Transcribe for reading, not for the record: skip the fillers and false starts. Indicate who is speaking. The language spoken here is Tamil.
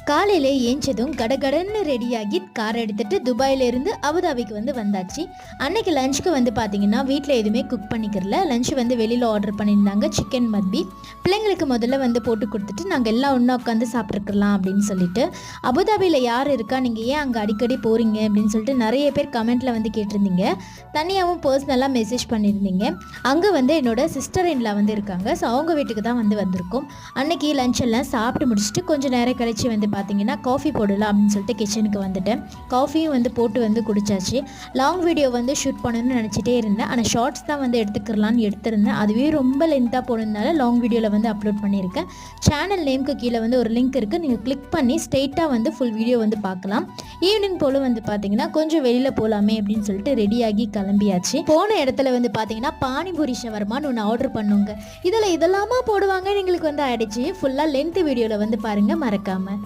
Speaker 1: காலையிலே ஏஞ்சதும் கடகடன்னு ரெடியாகி கார் எடுத்துட்டு துபாயிலேருந்து அபுதாபிக்கு வந்தாச்சு. அன்னைக்கு லஞ்சுக்கு பார்த்தீங்கன்னா வீட்டில் எதுவுமே குக் பண்ணிக்கிறல. லஞ்சு வெளியில் ஆர்டர் பண்ணியிருந்தாங்க சிக்கன் மத்பி. பிள்ளைங்களுக்கு முதல்ல போட்டு கொடுத்துட்டு நாங்கள் எல்லாம் ஒன்றா உட்காந்து சாப்பிட்ருக்கலாம் அப்படின்னு சொல்லிட்டு. அபுதாபியில் யார் இருக்கா, நீங்கள் ஏன் அங்கே அடிக்கடி போகிறீங்க அப்படின்னு சொல்லிட்டு நிறைய பேர் கமெண்ட்டில் கேட்டிருந்தீங்க. தனியாகவும் பர்சனலாக மெசேஜ் பண்ணியிருந்தீங்க. அங்கே என்னோட சிஸ்டர் இன்லா இருக்காங்க. ஸோ அவங்க வீட்டுக்கு தான் வந்திருக்கோம். அன்னைக்கு லஞ்ச் எல்லாம் சாப்பிட்டு முடிச்சுட்டு கொஞ்சம் நேரம் கழிச்சு பார்த்தீங்கன்னா காஃபி போடலாம் அப்படின்னு சொல்லிட்டு கிச்சனுக்கு வந்துட்டேன். காஃபியும் போட்டு குடிச்சாச்சு. லாங் வீடியோ ஷூட் பண்ணணும்னு நினச்சிட்டே இருந்தேன். ஆனால் ஷார்ட்ஸ் தான் எடுத்துக்கலான்னு எடுத்திருந்தேன். அதுவே ரொம்ப லென்த்தாக போனதுனால லாங் வீடியோவில் அப்லோட் பண்ணியிருக்கேன். சேனல் நேமுக்கு கீழே ஒரு லிங்க் இருக்குது. நீங்கள் கிளிக் பண்ணி ஸ்ட்ரெயிட்டாக ஃபுல் வீடியோ பார்க்கலாம். ஈவினிங் போல் பார்த்தீங்கன்னா கொஞ்சம் வெளியில் போகலாமே அப்படின்னு சொல்லிட்டு ரெடியாகி கிளம்பியாச்சு. போன இடத்துல பார்த்தீங்கன்னா பானிபூரி ஷவர்மான்னு ஒன்று ஆர்டர் பண்ணுங்க. இதெல்லாமா போடுவாங்க எங்களுக்கு ஆயிடுச்சு. ஃபுல்லாக லென்த் வீடியோவில் பாருங்கள் மறக்காமல்.